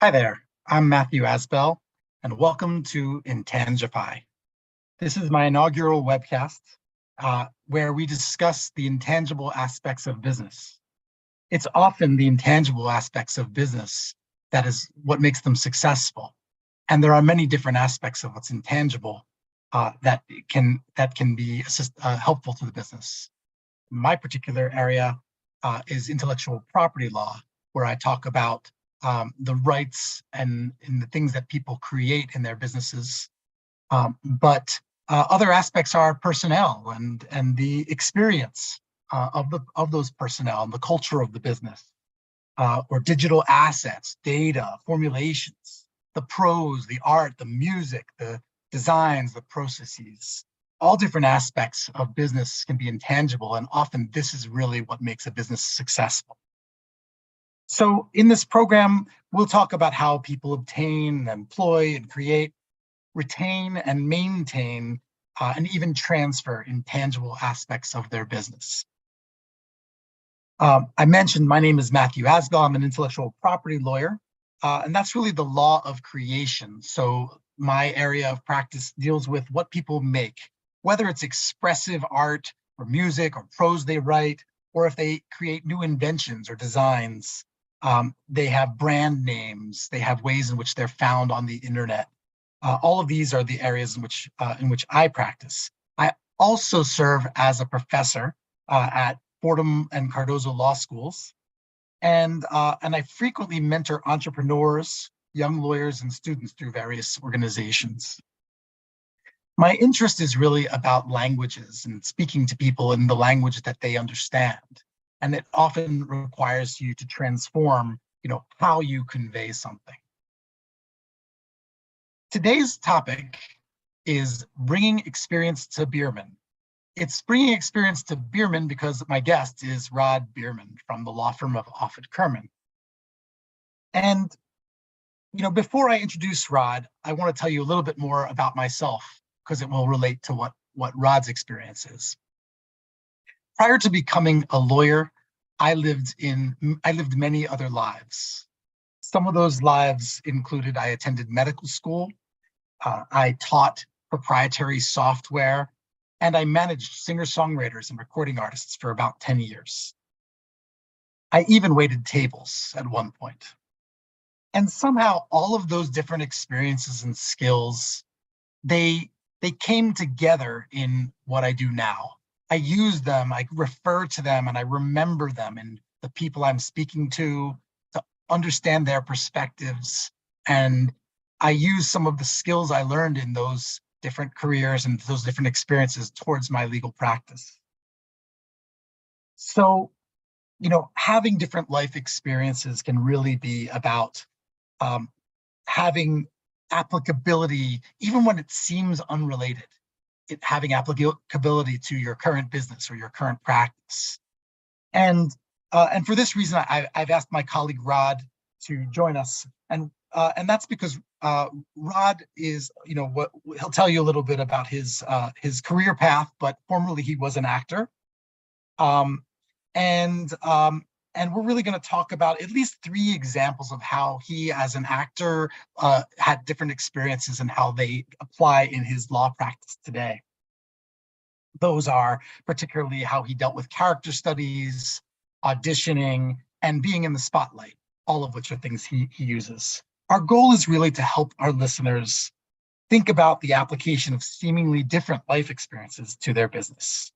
Hi there, I'm Matthew Asbell, and welcome to Intangify. This is my inaugural webcast where we discuss the intangible aspects of business. It's often the intangible aspects of business that is what makes them successful. And there are many different aspects of what's intangible that can be helpful to the business. My particular area is intellectual property law, where I talk about the rights and the things that people create in their businesses. But other aspects are personnel and the experience of those personnel and the culture of the business, or digital assets, data, formulations, the prose, the art, the music, the designs, the processes. All different aspects of business can be intangible, and often this is really what makes a business successful. So in this program, we'll talk about how people obtain, employ, and create, retain, and maintain, and even transfer intangible aspects of their business. I mentioned my name is Matthew Asbell. I'm an intellectual property lawyer, and that's really the law of creation. So my area of practice deals with what people make, whether it's expressive art or music or prose they write, or if they create new inventions or designs. They have brand names, they have ways in which they're found on the internet. All of these are the areas in which I practice. I also serve as a professor at Fordham and Cardozo law schools, and I frequently mentor entrepreneurs, young lawyers, and students through various organizations. My interest is really about languages and speaking to people in the language that they understand. And it often requires you to transform, how you convey something. Today's topic is bringing experience to Biermann. It's bringing experience to Biermann because my guest is Rod Biermann from the law firm of Offit Kurman. And, before I introduce Rod, I want to tell you a little bit more about myself because it will relate to what Rod's experience is. Prior to becoming a lawyer, I lived many other lives. Some of those lives included I attended medical school, I taught proprietary software, and I managed singer-songwriters and recording artists for about 10 years. I even waited tables at one point. And somehow all of those different experiences and skills, they came together in what I do now. I use them, I refer to them, and I remember them and the people I'm speaking to understand their perspectives. And I use some of the skills I learned in those different careers and those different experiences towards my legal practice. So, having different life experiences can really be about having applicability, even when it seems unrelated. Having applicability to your current business or your current practice. And for this reason, I've asked my colleague Rod to join us. And that's because Rod is, he'll tell you a little bit about his career path, but formerly he was an actor. And we're really going to talk about at least 3 examples of how he, as an actor, had different experiences and how they apply in his law practice today. Those are particularly how he dealt with character studies, auditioning, and being in the spotlight, all of which are things he uses. Our goal is really to help our listeners think about the application of seemingly different life experiences to their business.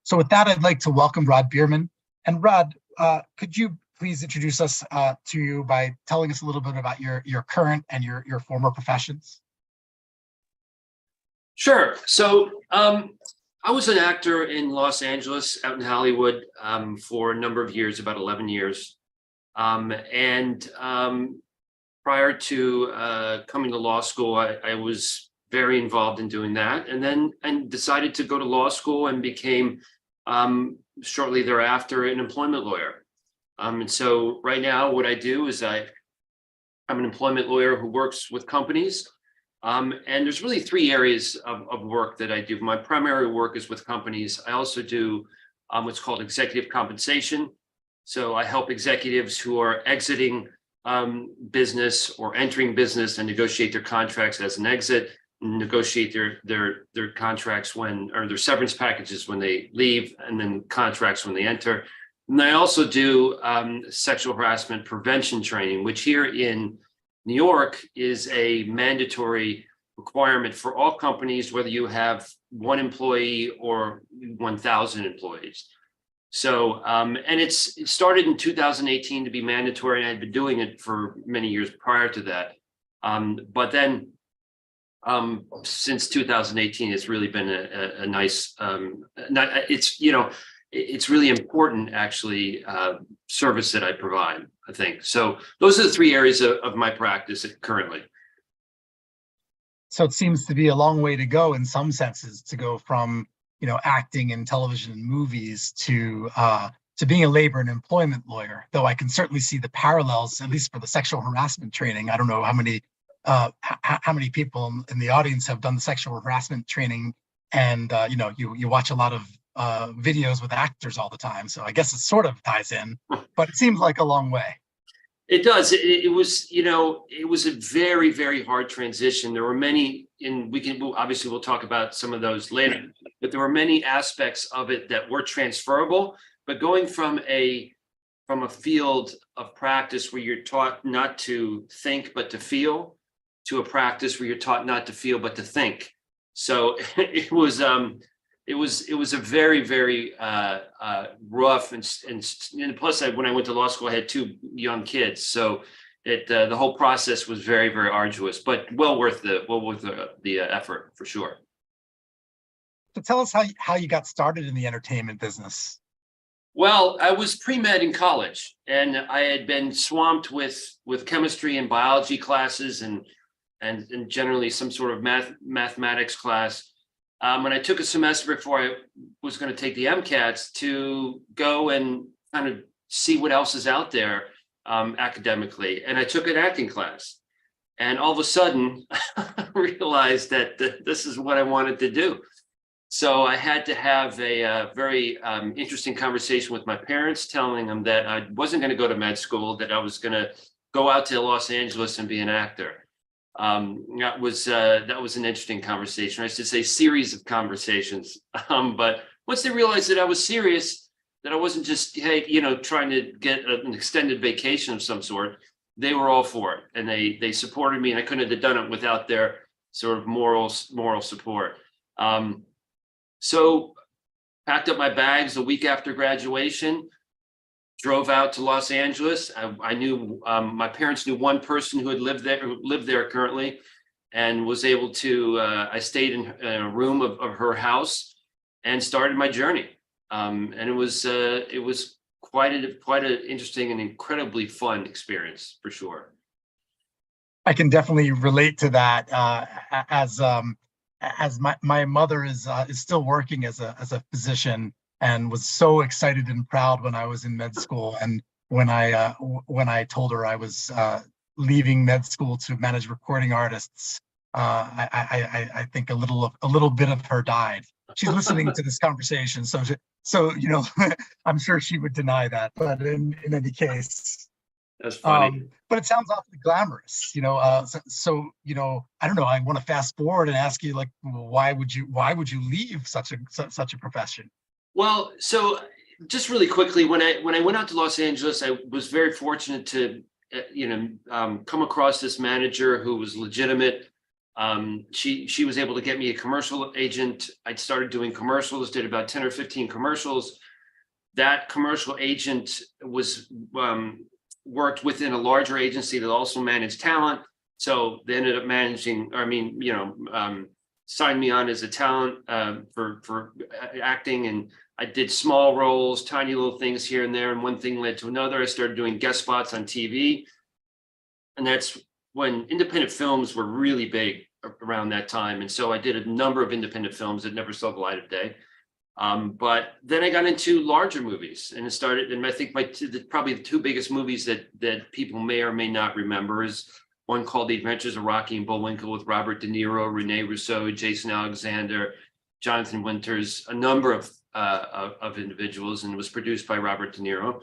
So with that, I'd like to welcome Rod Biermann. And Rod, could you please introduce us to you by telling us a little bit about your current and your former professions? Sure. So I was an actor in Los Angeles, out in Hollywood, for a number of years, about 11 years. Prior to coming to law school, I was very involved in doing that, and then decided to go to law school and became shortly thereafter an employment lawyer. And so right now what I do is I'm an employment lawyer who works with companies. And there's really 3 areas of work that I do. My primary work is with companies. I also do what's called executive compensation. So I help executives who are exiting business or entering business and negotiate their contracts as an exit, negotiate their contracts or their severance packages when they leave, and then contracts when they enter. And I also do sexual harassment prevention training, which here in New York is a mandatory requirement for all companies, whether you have 1 employee or 1,000 employees. So, and it started in 2018 to be mandatory, and I'd been doing it for many years prior to that. But then since 2018, it's really been a nice, it's really important actually service that I provide, I think. So those are the 3 areas of my practice currently. So it seems to be a long way to go in some senses, to go from, acting in television and movies to being a labor and employment lawyer. Though I can certainly see the parallels, at least for the sexual harassment training. I don't know how many people in the audience have done the sexual harassment training, and you watch a lot of videos with actors all the time. So I guess it sort of ties in, but it seems like a long way. It does. It was a very, very hard transition. There were many, and we'll talk about some of those later, but there were many aspects of it that were transferable. But going from a field of practice where you're taught not to think but to feel, to a practice where you're taught not to feel but to think. So it was a very, very rough and plus when I went to law school, I had 2 young kids, so the whole process was very, very arduous, but well worth the effort for sure. So tell us how you got started in the entertainment business. Well, I was pre-med in college, and I had been swamped with chemistry and biology classes and generally some sort of mathematics class. And I took a semester before I was going to take the MCATs to go and kind of see what else is out there academically. And I took an acting class, and all of a sudden I realized that this is what I wanted to do. So I had to have a very interesting conversation with my parents, telling them that I wasn't going to go to med school, that I was going to go out to Los Angeles and be an actor. That was an interesting conversation. I should say series of conversations. But once they realized that I was serious, that I wasn't just, trying to get an extended vacation of some sort, they were all for it, and they supported me, and I couldn't have done it without their sort of moral support. So packed up my bags a week after graduation, drove out to Los Angeles. I knew my parents knew one person who had lived there currently, and was able to. I stayed in a room of her house and started my journey. And it was quite an interesting and incredibly fun experience for sure. I can definitely relate to that. As my mother is still working as a physician, and was so excited and proud when I was in med school, and when I told her I was leaving med school to manage recording artists, I think a little bit of her died. She's listening to this conversation, so I'm sure she would deny that. But in any case, that's funny. But it sounds awfully glamorous, so I don't know. I want to fast forward and ask you, like, why would you leave such a profession? Well, so just really quickly, when I went out to Los Angeles, I was very fortunate to, come across this manager who was legitimate. She was able to get me a commercial agent. I'd started doing commercials, did about 10 or 15 commercials. That commercial agent worked within a larger agency that also managed talent. So they ended up signed me on as a talent for acting, and I did small roles, tiny little things here and there, and one thing led to another. I started doing guest spots on TV, and that's when independent films were really big around that time. And so I did a number of independent films that never saw the light of day. But then I got into larger movies, and I think probably the 2 biggest movies that people may or may not remember is one called The Adventures of Rocky and Bullwinkle with Robert De Niro, Rene Russo, Jason Alexander, Jonathan Winters, a number of individuals, and it was produced by Robert De Niro.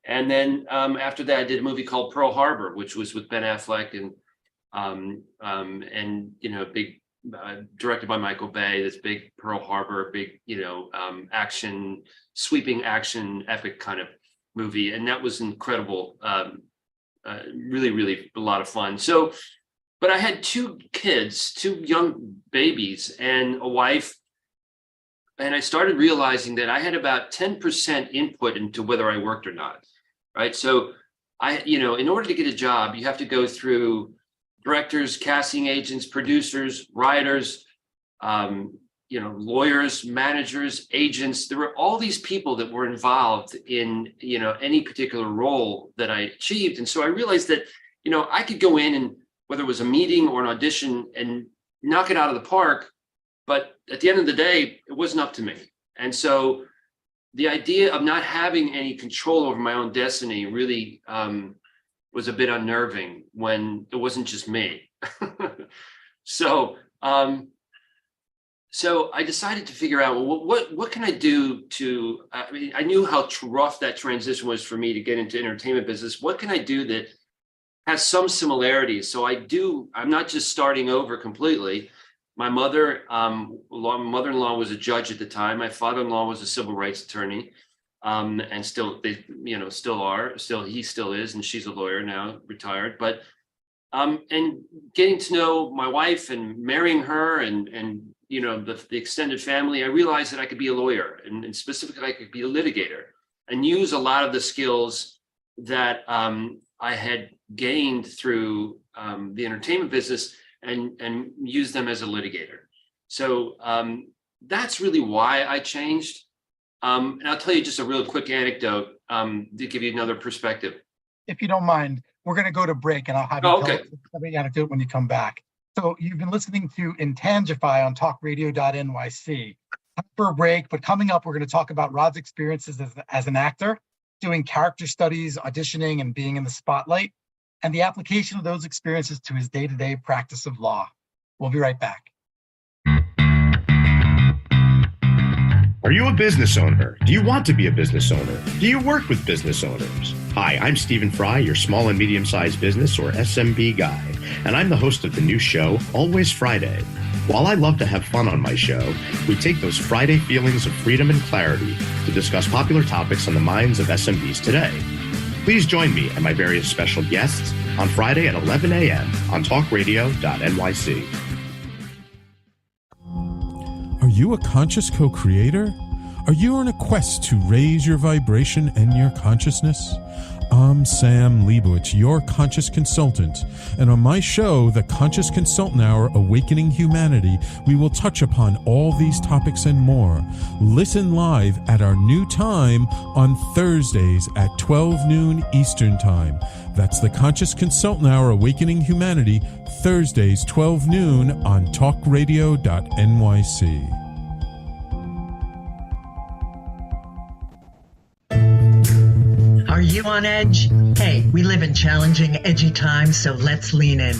And then after that, I did a movie called Pearl Harbor, which was with Ben Affleck and big directed by Michael Bay. This big Pearl Harbor, big action, sweeping action, epic kind of movie, and that was incredible. Really, really a lot of fun. So, but I had two kids, two young babies, and a wife. And I started realizing that I had about 10% input into whether I worked or not, right? So in order to get a job, you have to go through directors, casting agents, producers, writers, lawyers, managers, agents. There were all these people that were involved in, any particular role that I achieved. And so I realized that, I could go in and whether it was a meeting or an audition and knock it out of the park. But at the end of the day, it wasn't up to me. And so the idea of not having any control over my own destiny really was a bit unnerving when it wasn't just me. So I decided to figure out, well, what can I do to, I knew how rough that transition was for me to get into entertainment business. What can I do that has some similarities? So I'm not just starting over completely. My mother-in-law was a judge at the time. My father-in-law was a civil rights attorney, and still he still is, and she's a lawyer now, retired. But and getting to know my wife and marrying her, and the extended family, I realized that I could be a lawyer, and specifically I could be a litigator, and use a lot of the skills that I had gained through the entertainment business. And use them as a litigator. So that's really why I changed. And I'll tell you just a real quick anecdote to give you another perspective. If you don't mind, we're going to go to break, and I'll have you tell the anecdote when you come back. So you've been listening to Intangify on talkradio.nyc. Time for a break, but coming up, we're going to talk about Rod's experiences as an actor, doing character studies, auditioning, and being in the spotlight, and the application of those experiences to his day-to-day practice of law. We'll be right back. Are you a business owner? Do you want to be a business owner? Do you work with business owners? Hi, I'm Stephen Fry, your small and medium-sized business, or SMB guy, and I'm the host of the new show, Always Friday. While I love to have fun on my show, we take those Friday feelings of freedom and clarity to discuss popular topics on the minds of SMBs today. Please join me and my various special guests on Friday at 11 a.m. on talkradio.nyc. Are you a conscious co-creator? Are you on a quest to raise your vibration and your consciousness? I'm Sam Leibowitz, your conscious consultant, and on my show, The Conscious Consultant Hour, Awakening Humanity, we will touch upon all these topics and more. Listen live at our new time on Thursdays at 12 noon Eastern Time. That's The Conscious Consultant Hour, Awakening Humanity, Thursdays 12 noon on talkradio.nyc. Are you on edge? Hey, we live in challenging, edgy times, so let's lean in.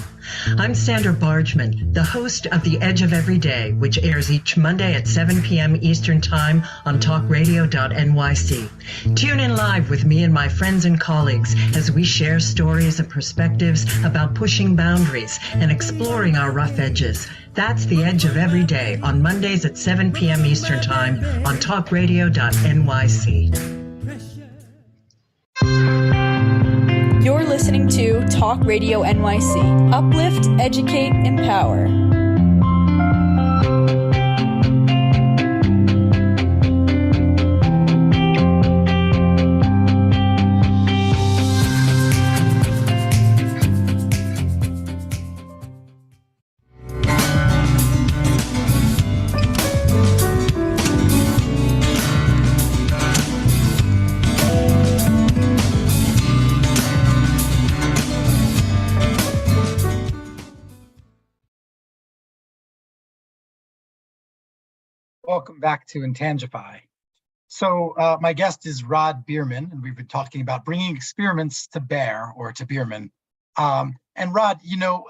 I'm Sandra Bargeman, the host of The Edge of Every Day, which airs each Monday at 7 p.m. Eastern Time on talkradio.nyc. Tune in live with me and my friends and colleagues as we share stories and perspectives about pushing boundaries and exploring our rough edges. That's The Edge of Every Day on Mondays at 7 p.m. Eastern Time on talkradio.nyc. You're listening to Talk Radio NYC. Uplift, educate, empower. Welcome back to Intangify. So my guest is Rod Biermann, and we've been talking about bringing experiments to bear, or to Biermann. And Rod,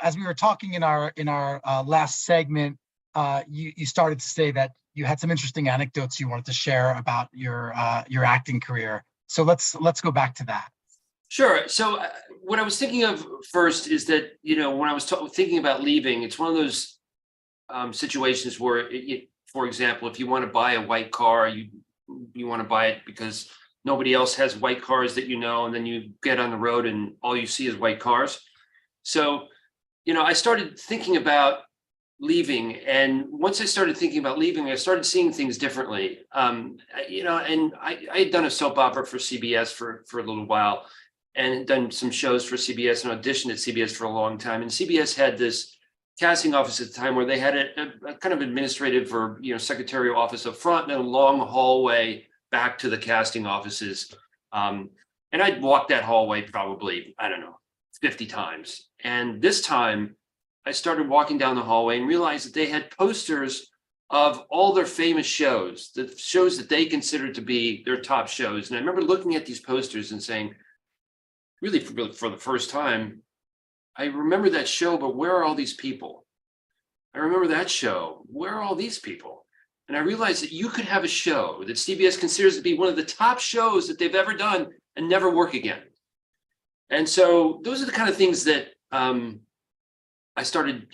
as we were talking in our last segment, you started to say that you had some interesting anecdotes you wanted to share about your acting career. So let's go back to that. Sure. So what I was thinking of first is that, when I was thinking about leaving, it's one of those situations where, for example, if you want to buy a white car, you want to buy it because nobody else has white cars that and then you get on the road and all you see is white cars. So, I started thinking about leaving, and once I started thinking about leaving, I started seeing things differently. And I had done a soap opera for CBS for a little while, and done some shows for CBS and auditioned at CBS for a long time. And CBS had this casting office at the time where they had a kind of administrative or secretarial office up front and a long hallway back to the casting offices. And I'd walked that hallway probably, 50 times. And this time I started walking down the hallway and realized that they had posters of all their famous shows, the shows that they considered to be their top shows. And I remember looking at these posters and saying, really for the first time, I remember that show, but where are all these people? I remember that show. Where are all these people? And I realized that you could have a show that CBS considers to be one of the top shows that they've ever done and never work again. And so those are the kind of things that I started,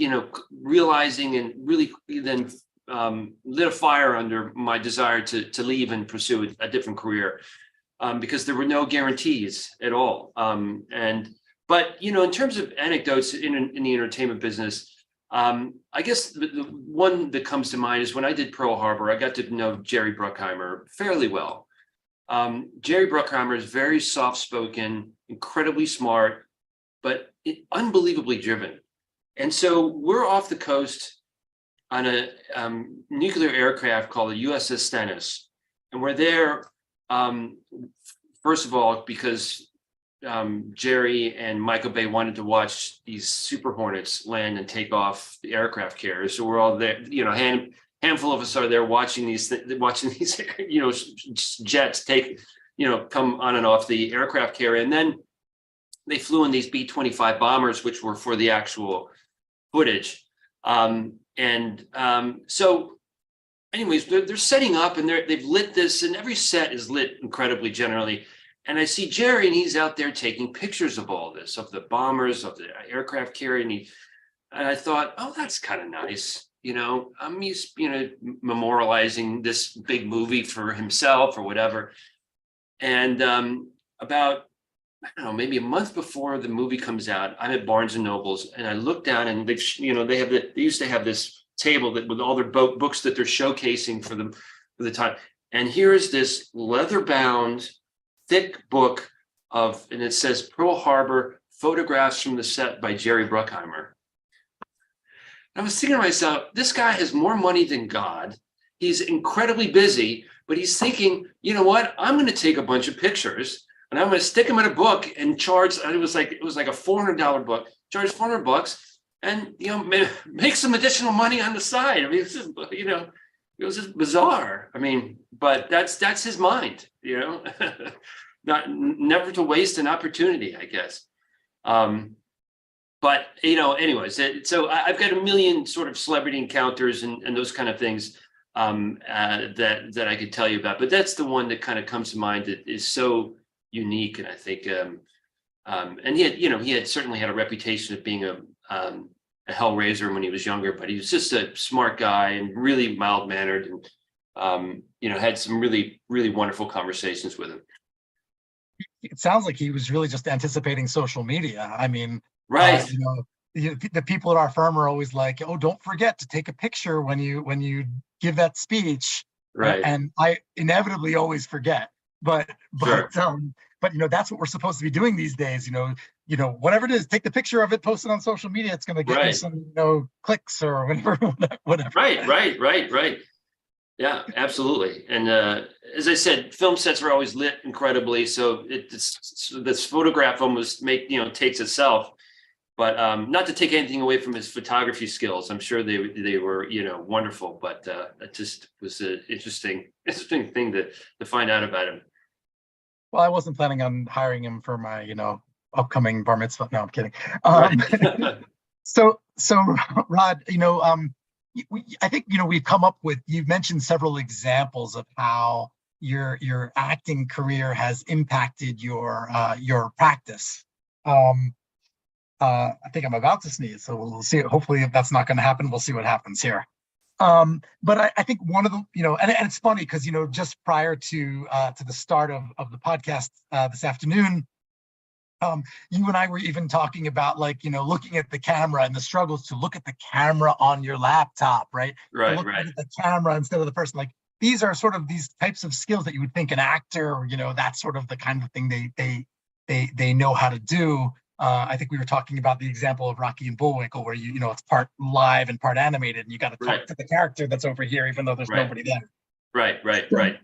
realizing, and really then lit a fire under my desire to leave and pursue a different career, because there were no guarantees at all. But in terms of anecdotes in the entertainment business, I guess the one that comes to mind is when I did Pearl Harbor, I got to know Jerry Bruckheimer fairly well. Jerry Bruckheimer is very soft-spoken, incredibly smart, but unbelievably driven. And so we're off the coast on a nuclear aircraft called the USS Stennis. And we're there, first of all, because Jerry and Michael Bay wanted to watch these Super Hornets land and take off the aircraft carriers. So we're all there, handful of us are there watching these jets take, come on and off the aircraft carrier. And then they flew in these B-25 bombers, which were for the actual footage. So anyways, they're setting up and they've lit this, and every set is lit incredibly generally. And I see Jerry, and he's out there taking pictures of all this, of the bombers, of the aircraft carrier. And I thought, oh, that's kind of nice. He's, memorializing this big movie for himself or whatever. And about, maybe a month before the movie comes out, I'm at Barnes and Noble's, and I look down, and they used to have this table that with all their books that they're showcasing for the time. And here's this leather-bound, thick book and it says Pearl Harbor, photographs from the set by Jerry Bruckheimer. I was thinking to myself, this guy has more money than God. He's incredibly busy, but he's thinking, you know what? I'm going to take a bunch of pictures and I'm going to stick them in a book and charge. It was like a $400 book. Charge $400 and make some additional money on the side. I mean, it's just, it was just bizarre. I mean, but that's his mind. Never to waste an opportunity, I guess. But anyways, so I've got a million sort of celebrity encounters and those kind of things that I could tell you about. But that's the one that kind of comes to mind that is so unique. And I think, and he had certainly had a reputation of being a hellraiser when he was younger, but he was just a smart guy and really mild mannered, and had some really, really wonderful conversations with him. It sounds like he was really just anticipating social media. I mean, right. The people at our firm are always like, "Oh, don't forget to take a picture when you give that speech." Right. And I inevitably always forget. But Sure. That's what we're supposed to be doing these days. Whatever it is, take the picture of it, post it on social media. It's going to get you some clicks or whatever. Right. Yeah, absolutely. And as I said, film sets are always lit incredibly. So this photograph almost takes itself. But not to take anything away from his photography skills. I'm sure they were wonderful. But it just was an interesting thing to find out about him. Well, I wasn't planning on hiring him for my upcoming bar mitzvah. No, I'm kidding. Right. So Rod, I think we've come up with. You've mentioned several examples of how your acting career has impacted your practice. I think I'm about to sneeze, so we'll see. Hopefully, if that's not going to happen, we'll see what happens here. But I think one of the, and it's funny because, just prior to the start of the podcast this afternoon, you and I were even talking about, like, looking at the camera and the struggles to look at the camera on your laptop, right? Right, to look right. at the camera instead of the person. Like, these are sort of these types of skills that you would think an actor, or that's sort of the kind of thing they know how to do. I think we were talking about the example of Rocky and Bullwinkle, where it's part live and part animated, and you got to talk Right. to the character that's over here, even though there's Right. nobody there. Right.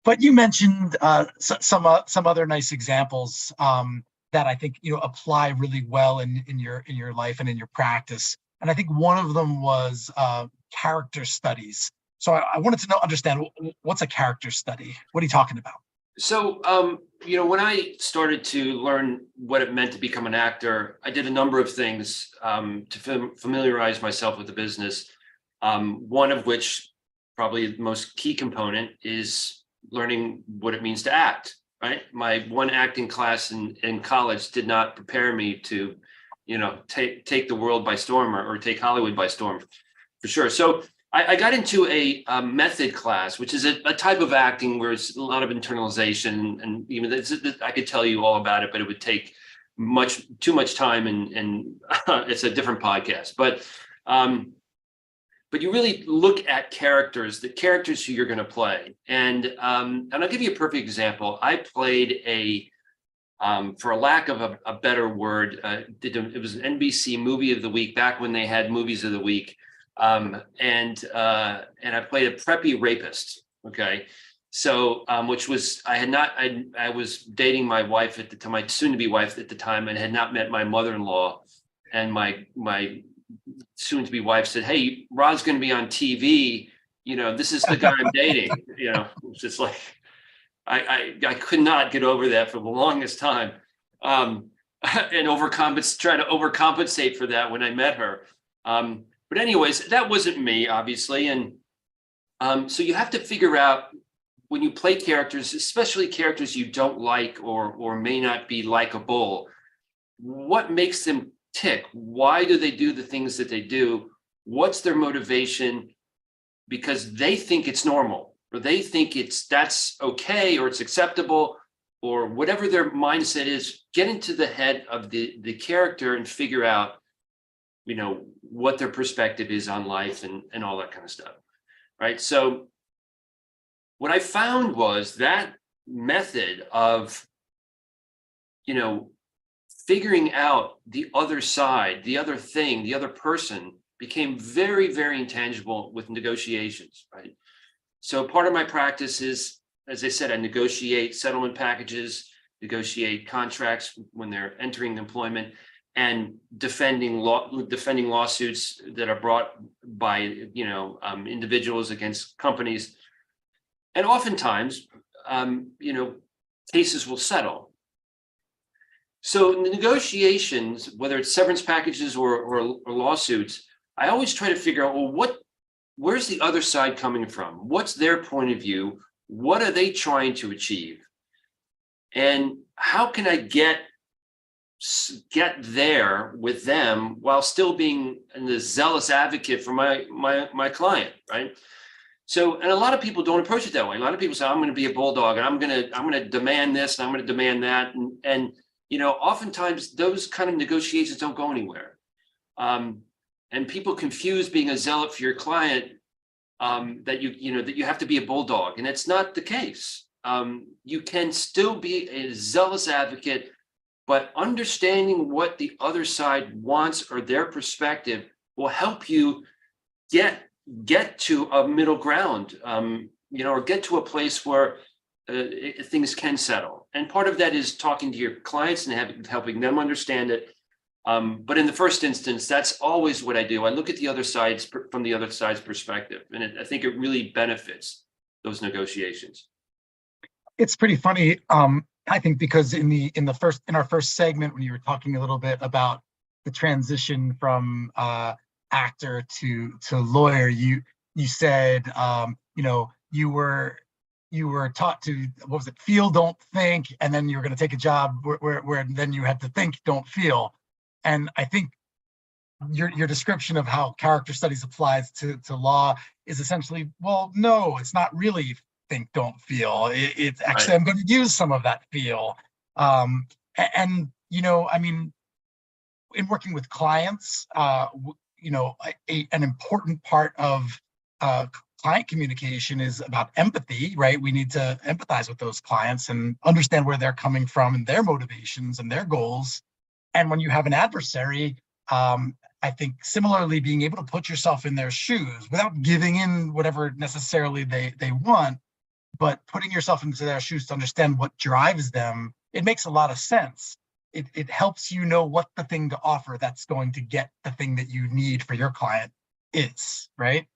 But you mentioned some other nice examples that I think apply really well in your life and in your practice. And I think one of them was character studies. So I wanted to understand, what's a character study? What are you talking about? So, when I started to learn what it meant to become an actor, I did a number of things to familiarize myself with the business. One of which, probably the most key component, is learning what it means to act, right? My one acting class in college did not prepare me to, take the world by storm or take Hollywood by storm, for sure. So I got into a method class, which is a type of acting where it's a lot of internalization, and even I could tell you all about it, but it would take too much time, and it's a different podcast. But you really look at the characters who you're going to play, and I'll give you a perfect example. I played for a lack of a better word, it was an NBC movie of the week back when they had movies of the week. And I played a preppy rapist. Okay. So, which was, I was dating my wife at the time, my soon-to-be wife at the time, and had not met my mother-in-law. And my soon-to-be wife said, "Hey, Rod's going to be on TV. This is the guy I'm dating." It's just like, I could not get over that for the longest time. And try to overcompensate for that when I met her. But anyways, that wasn't me, obviously. And so you have to figure out, when you play characters, especially characters you don't like or may not be likable, what makes them tick? Why do they do the things that they do? What's their motivation? Because they think it's normal, or they think that's okay, or it's acceptable, or whatever their mindset is. Get into the head of the character and figure out what their perspective is on life and all that kind of stuff, right? So what I found was that method of, figuring out the other side, the other thing, the other person, became very, very intangible with negotiations, right? So part of my practice is, as I said, I negotiate settlement packages, negotiate contracts when they're entering employment, and defending lawsuits that are brought by individuals against companies. And oftentimes, cases will settle. So in the negotiations, whether it's severance packages or lawsuits, I always try to figure out, well, where's the other side coming from? What's their point of view? What are they trying to achieve? And how can I get there with them while still being the zealous advocate for my client, right? So, and a lot of people don't approach it that way. A lot of people say, "I'm going to be a bulldog, and I'm going to demand this, and I'm going to demand that," and oftentimes those kind of negotiations don't go anywhere. And people confuse being a zealot for your client, that you have to be a bulldog, and it's not the case. You can still be a zealous advocate, but understanding what the other side wants or their perspective will help you get to a middle ground, or get to a place where things can settle. And part of that is talking to your clients and helping them understand it. But in the first instance, that's always what I do. I look at the other sides from the other side's perspective, and I think it really benefits those negotiations. It's pretty funny. I think because in our first segment, when you were talking a little bit about the transition from actor to lawyer, you said you were you were taught to, what was it, feel, don't think, and then you were going to take a job where then you had to think, don't feel. And I think your description of how character studies applies to law is essentially, well, no, it's not really think, don't feel. It's actually, I'm going to use some of that feel. And, you know, I mean, in working with clients, you know, an important part of client communication is about empathy, right? We need to empathize with those clients and understand where they're coming from and their motivations and their goals. And when you have an adversary, I think similarly being able to put yourself in their shoes without giving in whatever necessarily they want, but putting yourself into their shoes to understand what drives them, it makes a lot of sense. It helps you know what the thing to offer that's going to get the thing that you need for your client is, right?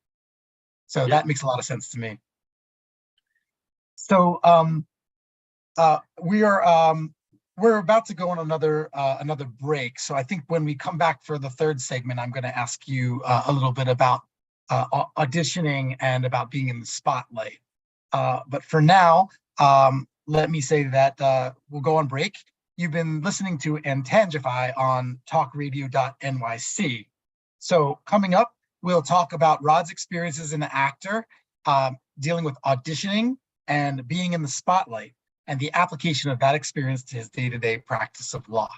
So that makes a lot of sense to me. So we're about to go on another break. So I think when we come back for the third segment, I'm going to ask you a little bit about auditioning and about being in the spotlight. But for now, let me say that we'll go on break. You've been listening to Intangify on talkradio.nyc. So coming up, we'll talk about Rod's experiences as an actor, dealing with auditioning and being in the spotlight, and the application of that experience to his day-to-day practice of law.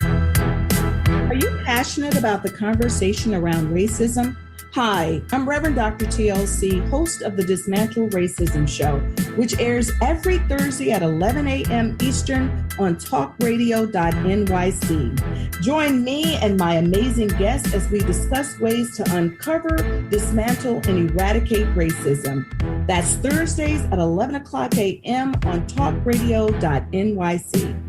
Are you passionate about the conversation around racism? Hi, I'm Reverend Dr. TLC, host of the Dismantle Racism Show, which airs every Thursday at 11 a.m. Eastern on talkradio.nyc. Join me and my amazing guests as we discuss ways to uncover, dismantle, and eradicate racism. That's Thursdays at 11 o'clock a.m. on talkradio.nyc.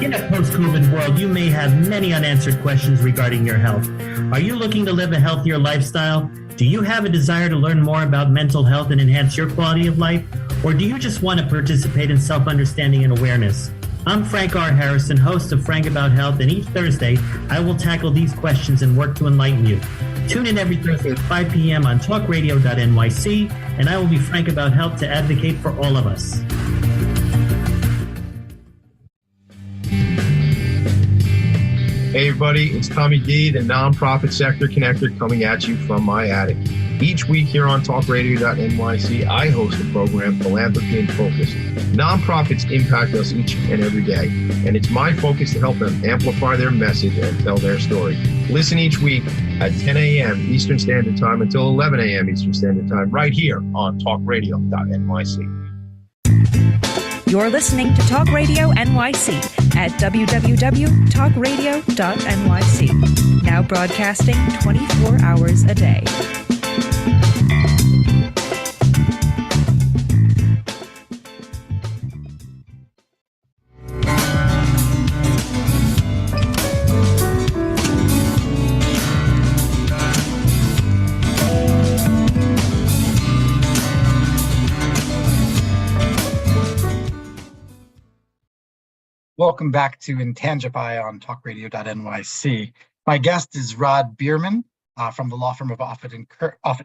In a post-COVID world, you may have many unanswered questions regarding your health. Are you looking to live a healthier lifestyle? Do you have a desire to learn more about mental health and enhance your quality of life? Or do you just want to participate in self-understanding and awareness? I'm Frank R. Harrison, host of Frank About Health, and each Thursday, I will tackle these questions and work to enlighten you. Tune in every Thursday at 5 p.m. on talkradio.nyc, and I will be frank about health to advocate for all of us. Hey everybody, it's Tommy D, the nonprofit sector connector, coming at you from my attic. Each week here on talkradio.nyc, I host a program, Philanthropy in Focus. Nonprofits impact us each and every day, and it's my focus to help them amplify their message and tell their story. Listen each week at 10 a.m. Eastern Standard Time until 11 a.m. Eastern Standard Time, right here on talkradio.nyc. You're listening to Talk Radio NYC at www.talkradio.nyc. Now broadcasting 24 hours a day. Welcome back to Intangify on talkradio.nyc. My guest is Rod Biermann from the law firm of Offit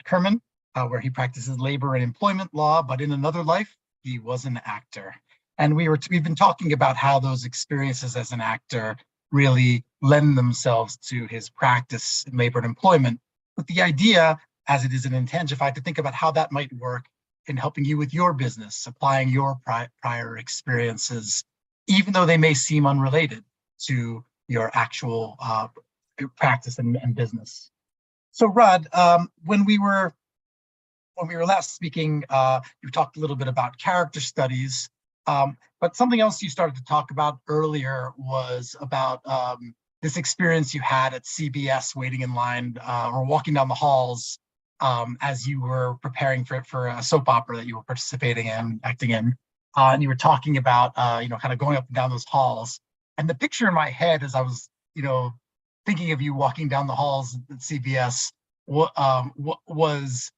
Kurman, where he practices labor and employment law, but in another life, he was an actor. And we've been talking about how those experiences as an actor really lend themselves to his practice in labor and employment, with the idea, as it is in Intangify, to think about how that might work in helping you with your business, applying your prior experiences, even though they may seem unrelated to your actual practice and business. So Rod, when we were last speaking, you talked a little bit about character studies, but something else you started to talk about earlier was about this experience you had at CBS waiting in line or walking down the halls as you were preparing for a soap opera that you were participating in, acting in. And you were talking about, kind of going up and down those halls. And the picture in my head as I was, thinking of you walking down the halls at CBS was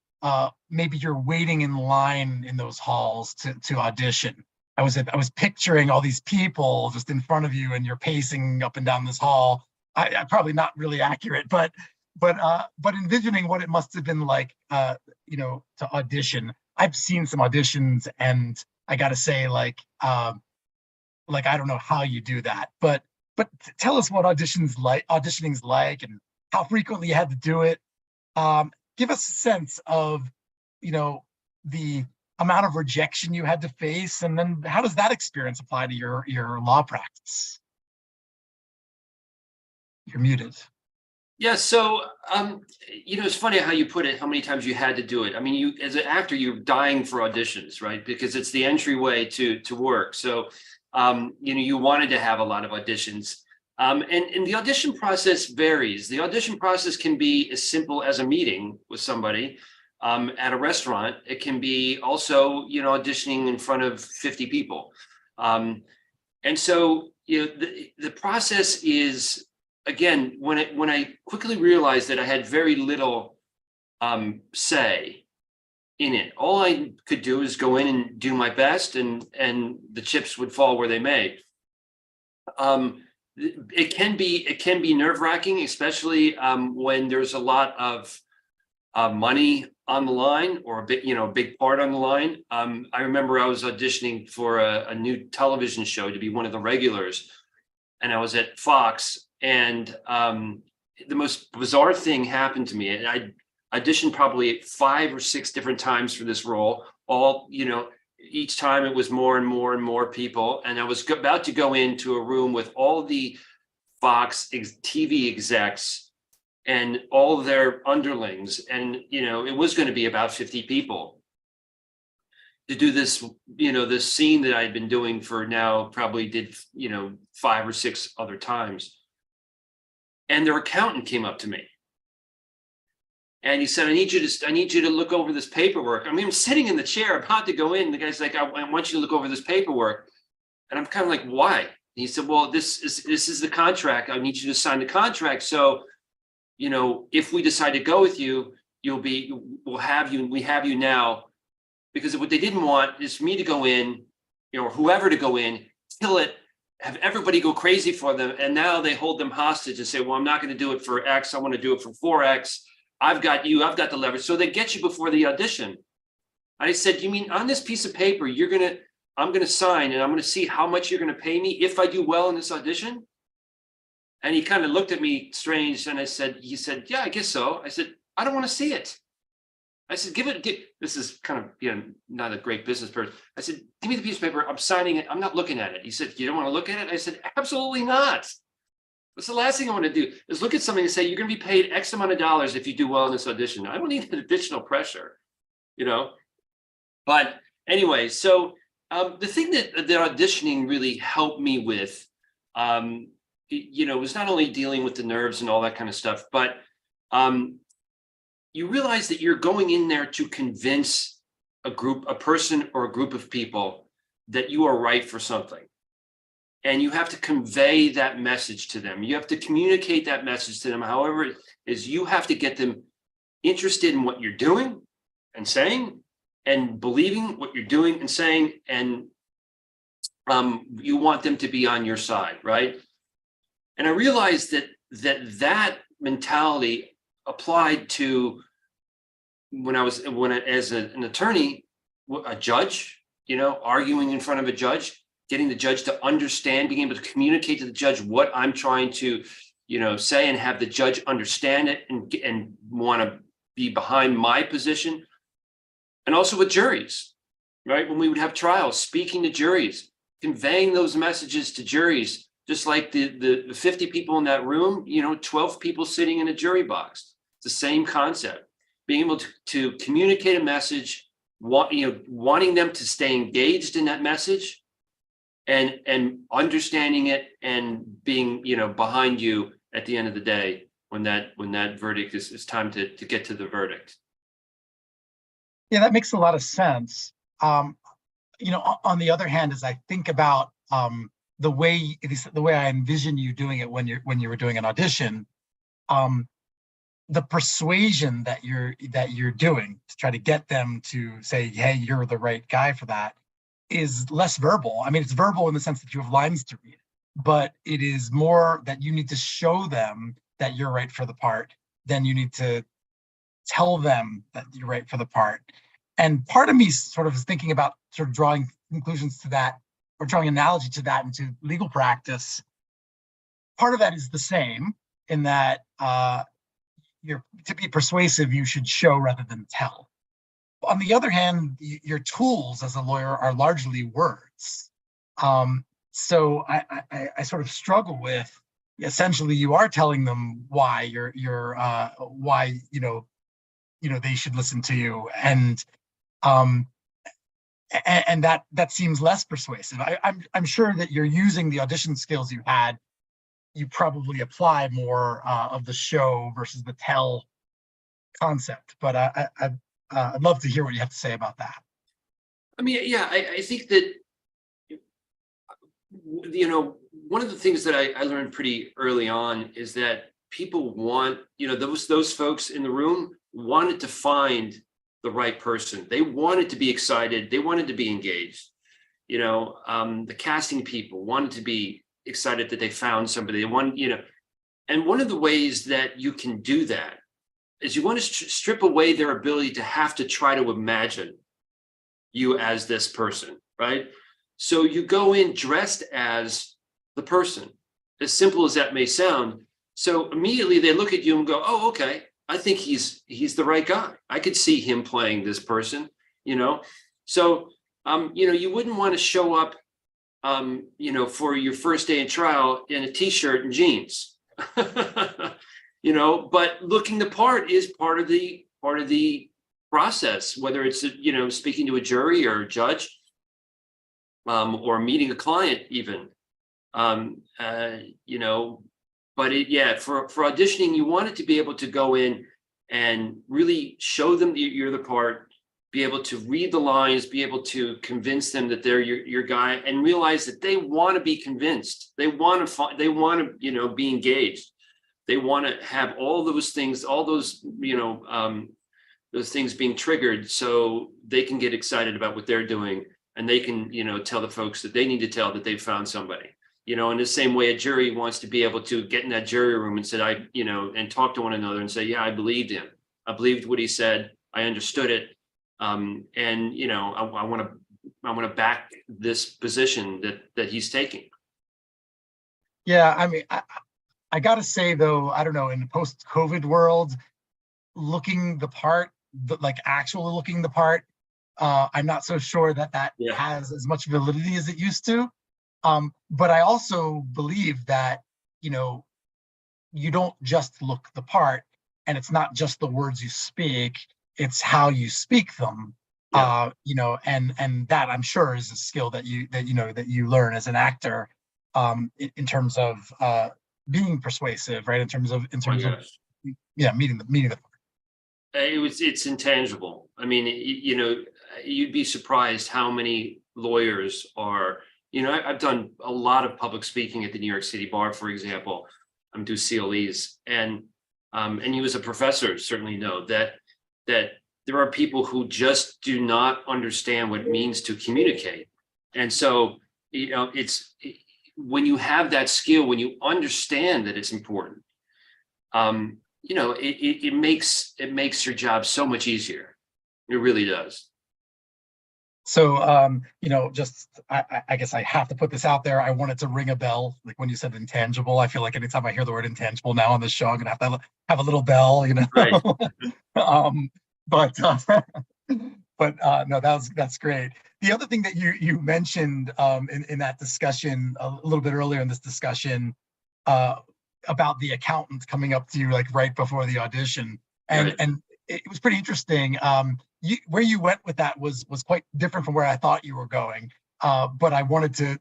maybe you're waiting in line in those halls to audition. I was picturing all these people just in front of you and you're pacing up and down this hall. I probably not really accurate, but but envisioning what it must have been like, to audition. I've seen some auditions, and I got to say, I don't know how you do that, but tell us what auditioning's like, and how frequently you had to do it. Give us a sense of, the amount of rejection you had to face, and then how does that experience apply to your law practice? You're muted. Yeah, so it's funny how you put it, how many times you had to do it. I mean, you as an actor, you're dying for auditions, right? Because it's the entryway to work. So you wanted to have a lot of auditions. And the audition process varies. The audition process can be as simple as a meeting with somebody at a restaurant. It can be also, auditioning in front of 50 people. And so, the process is, again, when I quickly realized that I had very little say in it, all I could do is go in and do my best, and the chips would fall where they may. It can be nerve-wracking, especially when there's a lot of money on the line, or a big part on the line. I remember I was auditioning for a new television show to be one of the regulars, and I was at Fox. And the most bizarre thing happened to me. And I auditioned probably 5 or 6 different times for this role. All, each time it was more and more and more people. And I was about to go into a room with all the Fox TV execs and all their underlings. And, it was going to be about 50 people to do this, this scene that I'd been doing for now, probably did, 5 or 6 other times. And their accountant came up to me and he said, I need you to look over this paperwork. I mean, I'm sitting in the chair about to go in. The guy's like, I want you to look over this paperwork. And I'm kind of like, why? And he said, well, this is the contract. I need you to sign the contract. So, if we decide to go with you, we have you now. Because what they didn't want is for me to go in, or whoever to go in, kill it, have everybody go crazy for them. And now they hold them hostage and say, well, I'm not going to do it for X. I want to do it for 4X. I've got the leverage. So they get you before the audition. I said, you mean on this piece of paper, I'm going to sign, and I'm going to see how much you're going to pay me if I do well in this audition? And he kind of looked at me strange. And he said, yeah, I guess so. I said, I don't want to see it. I said, this is kind of, not a great business person. I said, give me the piece of paper. I'm signing it. I'm not looking at it. He said, you don't want to look at it? I said, absolutely not. That's the last thing I want to do, is look at something and say, you're going to be paid X amount of dollars if you do well in this audition. I don't need additional pressure, But anyway, so the thing that the auditioning really helped me with, was not only dealing with the nerves and all that kind of stuff, but you realize that you're going in there to convince a person or a group of people that you are right for something. And you have to convey that message to them. You have to communicate that message to them. However it is, you have to get them interested in what you're doing and saying, and believing what you're doing and saying. And you want them to be on your side, right? And I realized that mentality applied to when I as an attorney, a judge, arguing in front of a judge, getting the judge to understand, being able to communicate to the judge what I'm trying to, say, and have the judge understand it and want to be behind my position. And also with juries, right? When we would have trials, speaking to juries, conveying those messages to juries, just like the 50 people in that room, 12 people sitting in a jury box. It's the same concept. Being able to communicate a message, wanting them to stay engaged in that message, and understanding it, and being, behind you at the end of the day when that verdict is time to get to the verdict. Yeah, that makes a lot of sense. On the other hand, as I think about the way I envision you doing it when you were doing an audition, the persuasion that you're doing to try to get them to say, hey, you're the right guy for that, is less verbal. I mean, it's verbal in the sense that you have lines to read, but it is more that you need to show them that you're right for the part. then you need to tell them that you're right for the part. And part of me sort of is thinking about sort of drawing conclusions to that, or drawing analogy to that into legal practice. Part of that is the same in that to be persuasive, you should show rather than tell. On the other hand, your tools as a lawyer are largely words. So I sort of struggle with, essentially you are telling them why why they should listen to you, and that seems less persuasive. I'm sure that you're using the audition skills you had. You probably apply more of the show versus the tell concept, but I'd love to hear what you have to say about that. I mean, yeah, I think that, one of the things that I learned pretty early on is that people want, those folks in the room wanted to find the right person. They wanted to be excited. They wanted to be engaged. The casting people wanted to be excited that they found somebody. They want, and one of the ways that you can do that is you want to strip away their ability to have to try to imagine you as this person, right? So you go in dressed as the person, as simple as that may sound. So immediately they look at you and go, oh, okay, I think he's the right guy. I could see him playing this person, So, you wouldn't want to show up, for your first day in trial in a t-shirt and jeans, but looking the part is part of the process, whether it's, speaking to a jury or a judge, or meeting a client even, but for auditioning, you want it to be able to go in and really show them that you're the part, be able to read the lines, be able to convince them that they're your guy, and realize that they want to be convinced. They want to be engaged. They want to have all those things, those things being triggered so they can get excited about what they're doing, and they can, tell the folks that they need to tell that they've found somebody. In the same way a jury wants to be able to get in that jury room and said, and talk to one another and say, yeah, I believed him. I believed what he said. I understood it. I want to back this position that he's taking. Yeah, I mean, I got to say though, I don't know, in the post-COVID world, looking the part, like actually looking the part, I'm not so sure that has as much validity as it used to. But I also believe that, you don't just look the part, and it's not just the words you speak, it's how you speak them. And that I'm sure is a skill that you learn as an actor, in terms of being persuasive, right? In terms of meeting the part. It's intangible. I mean, you'd be surprised how many lawyers are. I've done a lot of public speaking at the New York City Bar, for example. I'm do CLEs, and you as a professor certainly know that there are people who just do not understand what it means to communicate. And so, it's when you have that skill, when you understand that it's important, it makes your job so much easier. It really does. So, I guess I have to put this out there. I want it to ring a bell. Like when you said intangible, I feel like anytime I hear the word intangible now on this show, I'm going to have a little bell, Right. No, that's great. The other thing that you mentioned in that discussion a little bit earlier in this discussion, about the accountant coming up to you like right before the audition, and it was pretty interesting. Where you went with that was quite different from where I thought you were going. But I wanted to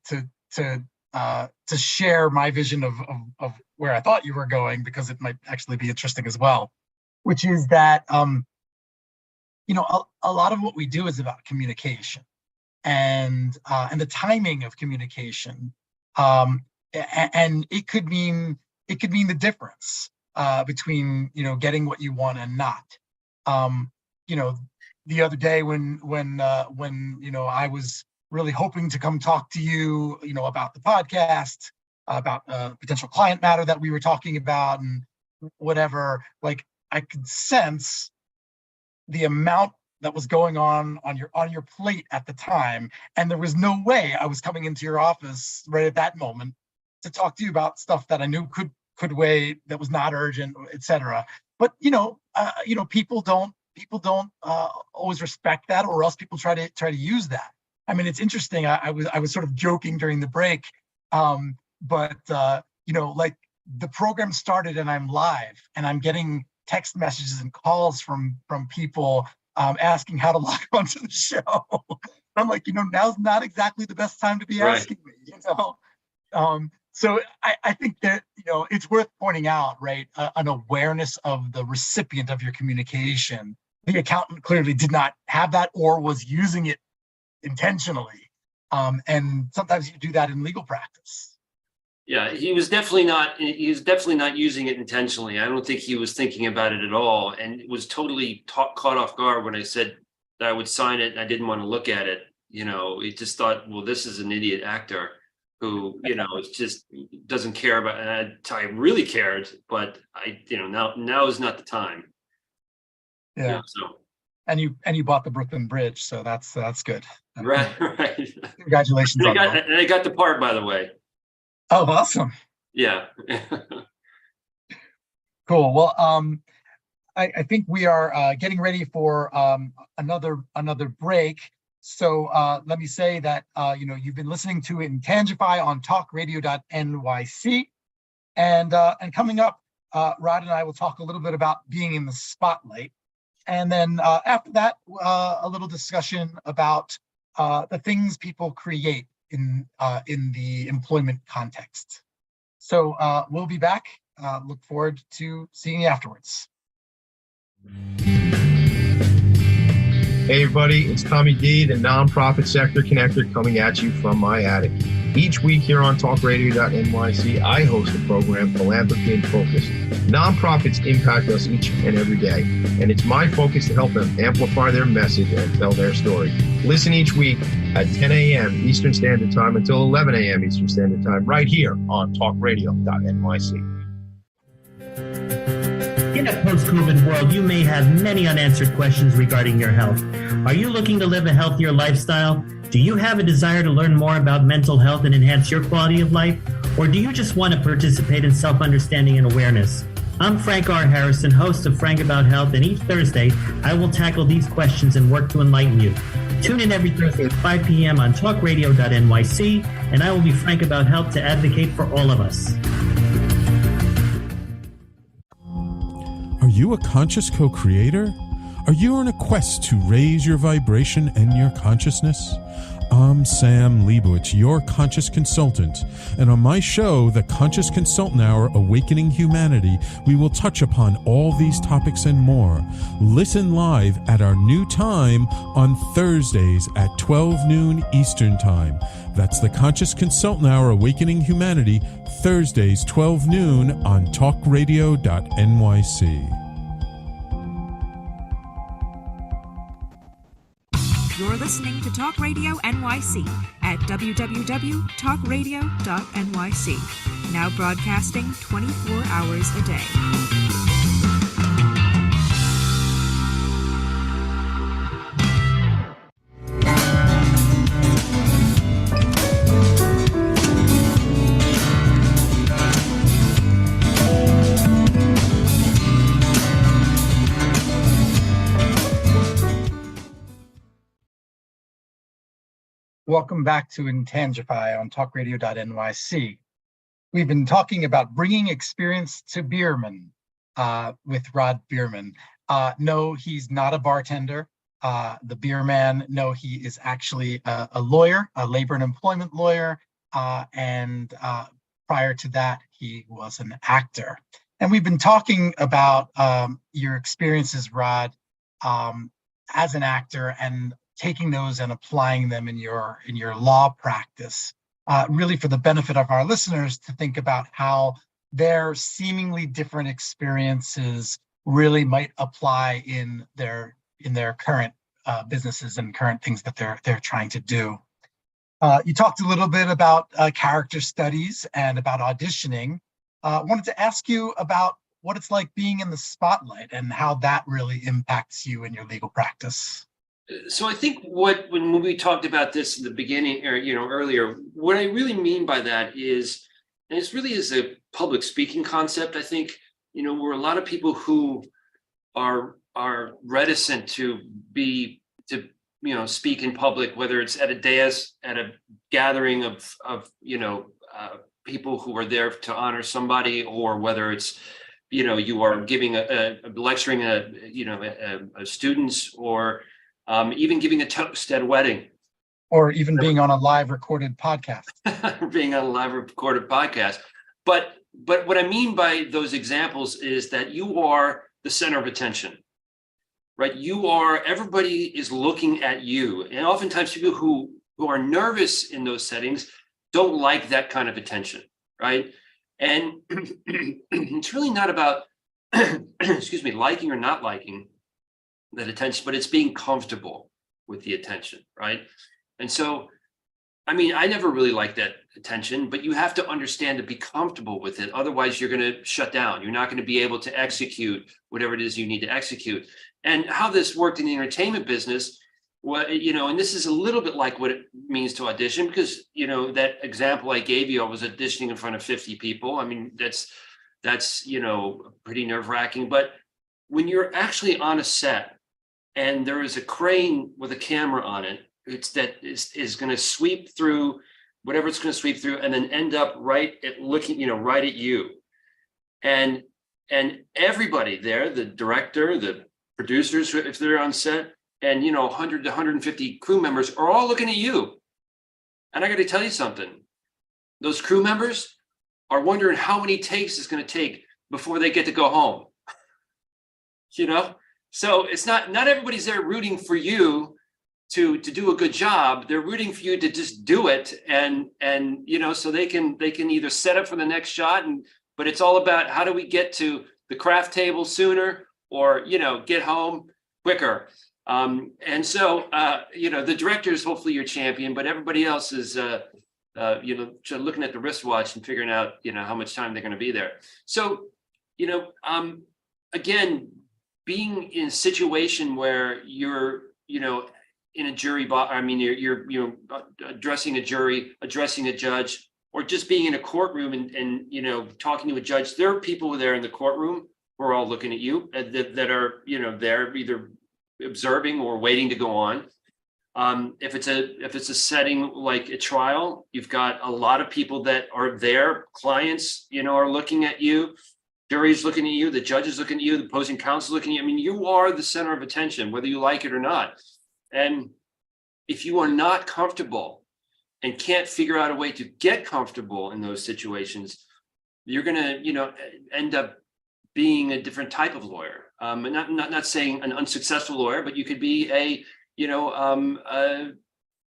share my vision of where I thought you were going, because it might actually be interesting as well, which is that a lot of what we do is about communication and the timing of communication, and it could mean the difference between getting what you want and not. The other day when I was really hoping to come talk to you, about the podcast, about a potential client matter that we were talking about and whatever, like I could sense the amount that was going on your plate at the time, and there was no way I was coming into your office right at that moment to talk to you about stuff that I knew could wait, that was not urgent, etc. But people don't always respect that, or else people try to use that. I mean, it's interesting. I was sort of joking during the break, but like the program started and I'm live and I'm getting text messages and calls from people asking how to log onto the show. I'm like, now's not exactly the best time to be asking me. So I think that it's worth pointing out, right, an awareness of the recipient of your communication. The accountant clearly did not have that or was using it intentionally. And sometimes you do that in legal practice. Yeah, he was definitely not using it intentionally. I don't think he was thinking about it at all, and it was totally caught off guard when I said that I would sign it and I didn't want to look at it. He just thought, well, this is an idiot actor who, just doesn't care about, and I really cared, but now is not the time. Yeah. So. And you bought the Brooklyn Bridge, so that's good. Right. Congratulations on that. And I got the part, by the way. Oh, awesome. Yeah. Cool. Well, I think we are getting ready for another break. So let me say that you've been listening to Intangify on talkradio.nyc, and coming up, Rod and I will talk a little bit about being in the spotlight, and then after that, a little discussion about the things people create in the employment context. So we'll be back. Look forward to seeing you afterwards. Hey everybody, it's Tommy D, the nonprofit sector connector, coming at you from my attic. Each week here on talkradio.nyc, I host a program, Philanthropy in Focus. Nonprofits impact us each and every day, and it's my focus to help them amplify their message and tell their story. Listen each week at 10 a.m. Eastern Standard Time until 11 a.m. Eastern Standard Time, right here on talkradio.nyc. In a post-COVID world, you may have many unanswered questions regarding your health. Are you looking to live a healthier lifestyle? Do you have a desire to learn more about mental health and enhance your quality of life? Or do you just want to participate in self-understanding and awareness? I'm Frank R. Harrison, host of Frank About Health, and each Thursday, I will tackle these questions and work to enlighten you. Tune in every Thursday at 5 p.m. on talkradio.nyc, and I will be frank about health to advocate for all of us. Are you a conscious co-creator? Are you on a quest to raise your vibration and your consciousness? I'm Sam Leibowitz, your conscious consultant, and on my show, The Conscious Consultant Hour, Awakening Humanity, we will touch upon all these topics and more. Listen live at our new time on Thursdays at 12 noon Eastern Time. That's The Conscious Consultant Hour, Awakening Humanity, Thursdays 12 noon on talkradio.nyc. You're listening to Talk Radio NYC at www.talkradio.nyc. Now broadcasting 24 hours a day. Welcome back to Intangify on talkradio.nyc. We've been talking about bringing experience to Biermann with Rod Biermann. No, he's not a bartender. The Bier man, no, he is actually a lawyer, a labor and employment lawyer. And prior to that, he was an actor. And we've been talking about your experiences, Rod, as an actor, and taking those and applying them in your law practice, really for the benefit of our listeners to think about how their seemingly different experiences really might apply in their current businesses and current things that they're trying to do. You talked a little bit about character studies and about auditioning. Wanted to ask you about what it's like being in the spotlight and how that really impacts you in your legal practice. So I think when we talked about this in the beginning, or earlier, what I really mean by that is, and this really is a public speaking concept. I think where a lot of people who are reticent to speak in public, whether it's at a dais, at a gathering of people who are there to honor somebody, or whether it's you are giving a lecturing a students, or even giving a toast at a wedding, or even being on a live recorded podcast. But what I mean by those examples is that you are the center of attention, right? Everybody is looking at you, and oftentimes people who are nervous in those settings don't like that kind of attention, right? And it's really not about liking or not liking that attention, but it's being comfortable with the attention, right? And so, I never really liked that attention, but you have to understand to be comfortable with it. Otherwise, you're going to shut down. You're not going to be able to execute whatever it is you need to execute. And how this worked in the entertainment business, and this is a little bit like what it means to audition, because, that example I gave you, I was auditioning in front of 50 people. That's pretty nerve-wracking. But when you're actually on a set, and there is a crane with a camera on it, is going to sweep through whatever it's going to sweep through, and then end up right at you. And everybody there, the director, the producers, if they're on set, and 100 to 150 crew members are all looking at you. And I got to tell you something. Those crew members are wondering how many takes it's going to take before they get to go home. So it's not everybody's there rooting for you to do a good job. They're rooting for you to just do it, and so they can either set up for the next shot, but it's all about how do we get to the craft table sooner, or get home quicker. And so the director is hopefully your champion, but everybody else is looking at the wristwatch and figuring out how much time they're going to be there. So again, being in a situation where you're in a jury box, you're addressing a jury, addressing a judge, or just being in a courtroom and talking to a judge. There are people there in the courtroom who are all looking at you that are they're either observing or waiting to go on. If it's a setting like a trial, you've got a lot of people that are there. Clients are looking at you. Jury's looking at you, the judge is looking at you, the opposing counsel is looking at you. You are the center of attention, whether you like it or not. And if you are not comfortable and can't figure out a way to get comfortable in those situations, you're going to, end up being a different type of lawyer. Not saying an unsuccessful lawyer, but you could be a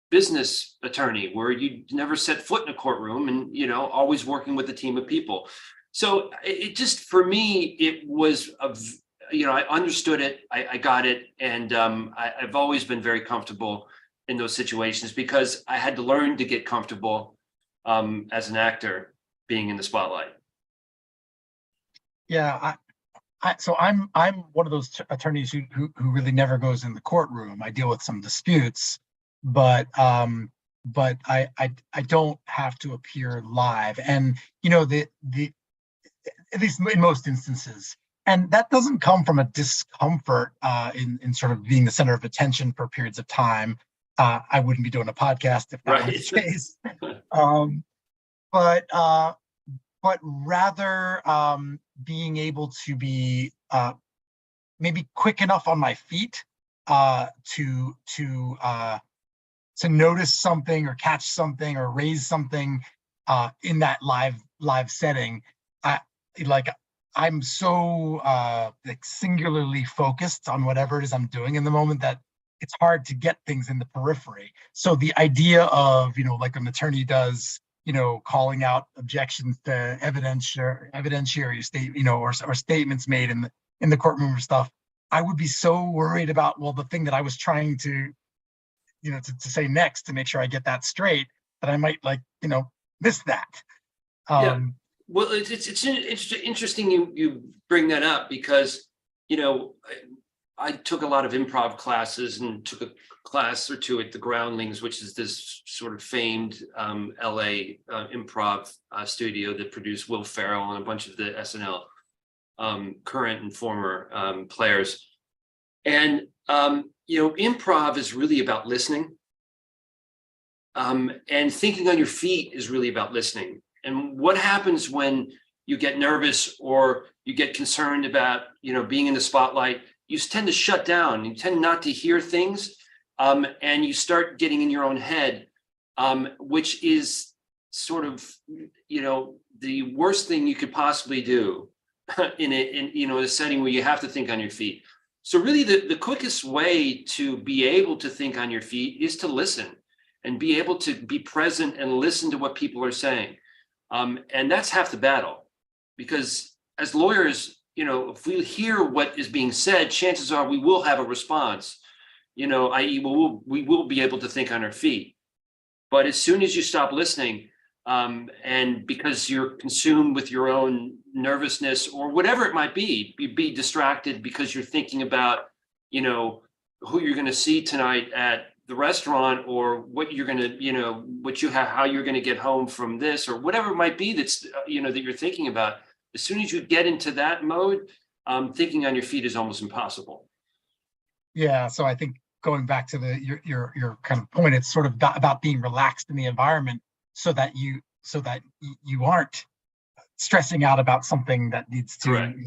business attorney where you never set foot in a courtroom and, always working with a team of people. So it just, for me, it was, I understood it, I got it. And I've always been very comfortable in those situations because I had to learn to get comfortable as an actor being in the spotlight. Yeah, so I'm one of those attorneys who really never goes in the courtroom. I deal with some disputes, but I don't have to appear live, and the at least in most instances, and that doesn't come from a discomfort in sort of being the center of attention for periods of time. I wouldn't be doing a podcast if that was the case. But rather being able to be maybe quick enough on my feet to notice something or catch something or raise something in that live setting. I'm so singularly focused on whatever it is I'm doing in the moment that it's hard to get things in the periphery. So the idea of, like an attorney does, calling out objections to evidentiary state, or statements made in the courtroom or stuff, I would be so worried about, the thing that I was trying to, to say next to make sure I get that straight, that I might miss that. Well, it's interesting you bring that up because, I took a lot of improv classes and took a class or two at the Groundlings, which is this sort of famed LA improv studio that produced Will Ferrell and a bunch of the SNL current and former players. And, improv is really about listening. And thinking on your feet is really about listening. And what happens when you get nervous or you get concerned about, being in the spotlight, you tend to shut down. You tend not to hear things, and you start getting in your own head, which is sort of, the worst thing you could possibly do in a setting where you have to think on your feet. So really the quickest way to be able to think on your feet is to listen and be able to be present and listen to what people are saying. And that's half the battle, because as lawyers, if we hear what is being said, chances are we will have a response, i.e. we will be able to think on our feet. But as soon as you stop listening, and because you're consumed with your own nervousness or whatever it might be, you be distracted because you're thinking about, who you're going to see tonight at the restaurant, or what you're going to, how you're going to get home from this, or whatever it might be that's, that you're thinking about. As soon as you get into that mode, thinking on your feet is almost impossible. Yeah. So I think going back to your kind of point, it's sort of about being relaxed in the environment so that you aren't stressing out about something that needs to, Correct.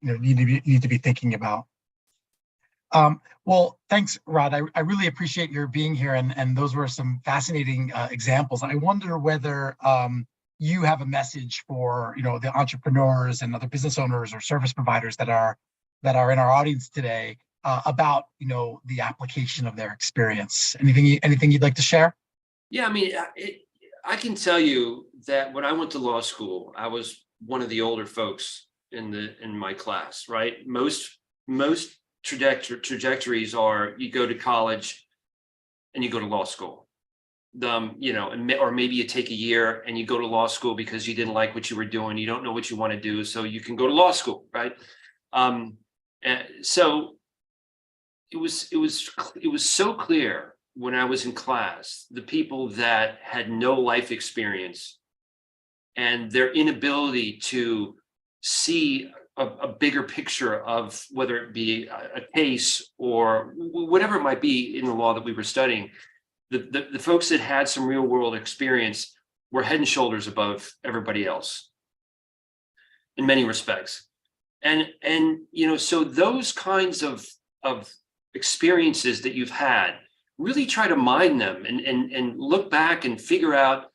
need to be thinking about. Well, thanks, Rod. I really appreciate your being here, and those were some fascinating examples. I wonder whether you have a message for the entrepreneurs and other business owners or service providers that are in our audience today about the application of their experience. Anything you'd like to share? Yeah, I mean, I can tell you that when I went to law school, I was one of the older folks in my class. Right, most trajectories are you go to college and you go to law school. Or maybe you take a year and you go to law school because you didn't like what you were doing. You don't know what you want to do, so you can go to law school, right? So it was so clear when I was in class, the people that had no life experience and their inability to see a bigger picture of whether it be a case or whatever it might be in the law that we were studying. The folks that had some real world experience were head and shoulders above everybody else in many respects. And so those kinds of experiences that you've had, really try to mine them and look back and figure out,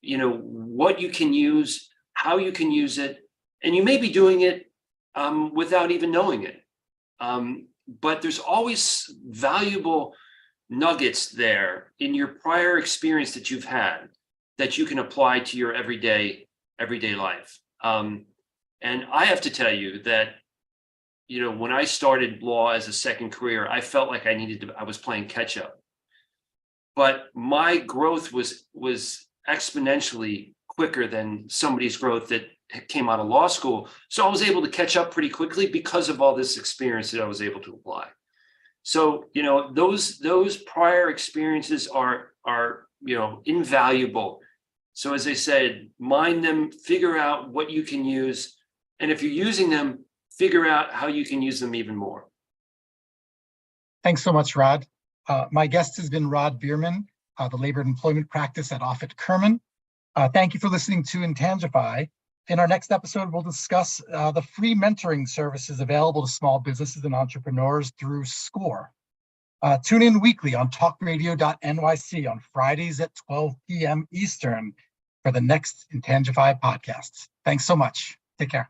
what you can use, how you can use it. And you may be doing it without even knowing it. But there's always valuable nuggets there in your prior experience that you've had that you can apply to your everyday life. And I have to tell you that, when I started law as a second career, I felt like I was playing catch up. But my growth was exponentially quicker than somebody's growth that came out of law school. So I was able to catch up pretty quickly because of all this experience that I was able to apply. So, those prior experiences are invaluable. So as I said, mine them, figure out what you can use. And if you're using them, figure out how you can use them even more. Thanks so much, Rod. My guest has been Rod Biermann, the labor and employment practice at Offit Kurman. Thank you for listening to Intangify. In our next episode, we'll discuss the free mentoring services available to small businesses and entrepreneurs through SCORE. Tune in weekly on talkradio.nyc on Fridays at 12 p.m. Eastern for the next Intangify podcast. Thanks so much. Take care.